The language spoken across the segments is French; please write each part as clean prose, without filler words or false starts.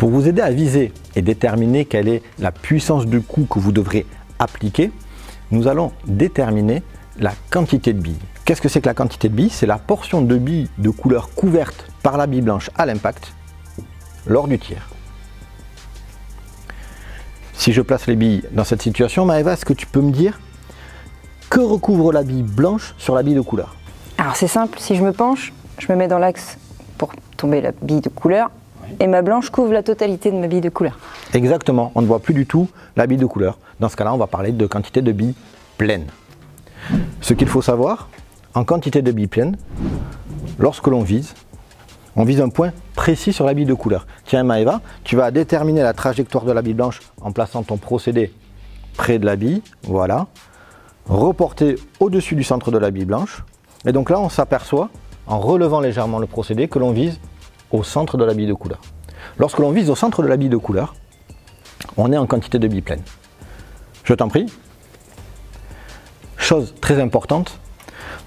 Pour vous aider à viser et déterminer quelle est la puissance de coup que vous devrez appliquer, nous allons déterminer la quantité de billes. Qu'est-ce que c'est que la quantité de billes? C'est la portion de billes de couleur couverte par la bille blanche à l'impact lors du tir. Si je place les billes dans cette situation, Maëva, est-ce que tu peux me dire que recouvre la bille blanche sur la bille de couleur? Alors c'est simple, si je me penche, je me mets dans l'axe pour tomber la bille de couleur, et ma blanche couvre la totalité de ma bille de couleur. Exactement, on ne voit plus du tout la bille de couleur. Dans ce cas-là, on va parler de quantité de billes pleines. Ce qu'il faut savoir, en quantité de billes pleines, lorsque l'on vise, on vise un point précis sur la bille de couleur. Tiens Maëva, tu vas déterminer la trajectoire de la bille blanche en plaçant ton procédé près de la bille, voilà, reporté au-dessus du centre de la bille blanche. Et donc là, on s'aperçoit, en relevant légèrement le procédé, que l'on vise au centre de la bille de couleur. Lorsque l'on vise au centre de la bille de couleur, on est en quantité de billes pleines. Je t'en prie. Chose très importante,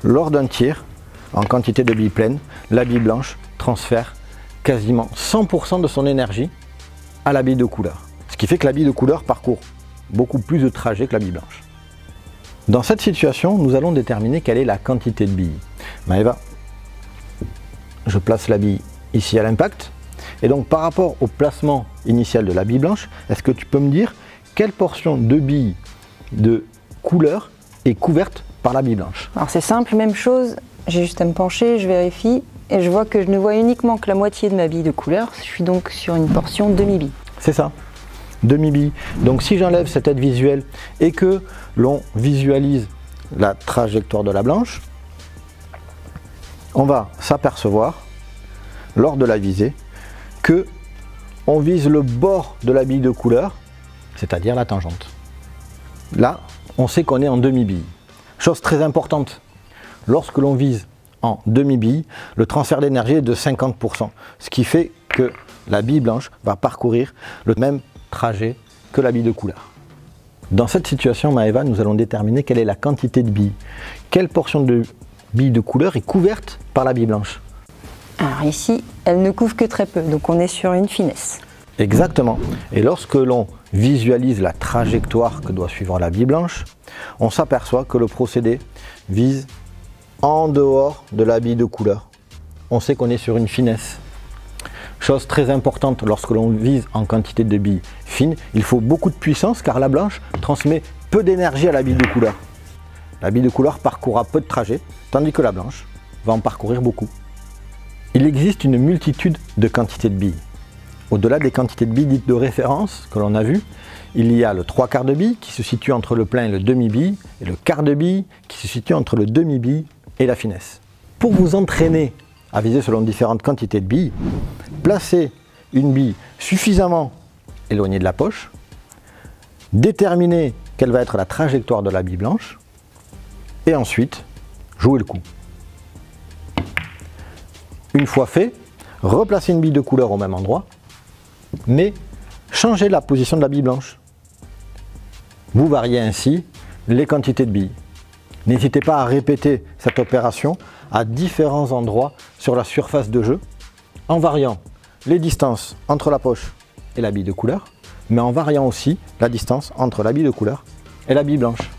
lors d'un tir, en quantité de billes pleines, la bille blanche transfère quasiment 100% de son énergie à la bille de couleur. Ce qui fait que la bille de couleur parcourt beaucoup plus de trajets que la bille blanche. Dans cette situation, nous allons déterminer quelle est la quantité de billes. Maëva, je place la bille ici à l'impact. Et donc par rapport au placement initial de la bille blanche, est-ce que tu peux me dire quelle portion de bille de couleur est couverte par la bille blanche? Alors c'est simple, même chose, j'ai juste à me pencher, je vérifie, et je vois que je ne vois uniquement que la moitié de ma bille de couleur, je suis donc sur une portion demi-bille. C'est ça, demi-bille. Donc si j'enlève cette aide visuelle et que l'on visualise la trajectoire de la blanche, on va s'apercevoir, lors de la visée, que on vise le bord de la bille de couleur, c'est-à-dire la tangente. Là, on sait qu'on est en demi-bille. Chose très importante, lorsque l'on vise en demi-bille, le transfert d'énergie est de 50%, ce qui fait que la bille blanche va parcourir le même trajet que la bille de couleur. Dans cette situation, Maëva, nous allons déterminer quelle est la quantité de billes. Quelle portion de bille de couleur est couverte par la bille blanche? Alors ici, elle ne couvre que très peu, donc on est sur une finesse. Exactement. Et lorsque l'on visualise la trajectoire que doit suivre la bille blanche, on s'aperçoit que le procédé vise en dehors de la bille de couleur. On sait qu'on est sur une finesse. Chose très importante, lorsque l'on vise en quantité de billes fines, il faut beaucoup de puissance car la blanche transmet peu d'énergie à la bille de couleur. La bille de couleur parcourra peu de trajets, tandis que la blanche va en parcourir beaucoup. Il existe une multitude de quantités de billes. Au-delà des quantités de billes dites de référence que l'on a vues, il y a le 3/4 de bille qui se situe entre le plein et le demi-bille, et le quart de bille qui se situe entre le demi-bille et la finesse. Pour vous entraîner à viser selon différentes quantités de billes, placez une bille suffisamment éloignée de la poche, déterminez quelle va être la trajectoire de la bille blanche, et ensuite jouez le coup. Une fois fait, replacez une bille de couleur au même endroit, mais changez la position de la bille blanche. Vous variez ainsi les quantités de billes. N'hésitez pas à répéter cette opération à différents endroits sur la surface de jeu, en variant les distances entre la poche et la bille de couleur, mais en variant aussi la distance entre la bille de couleur et la bille blanche.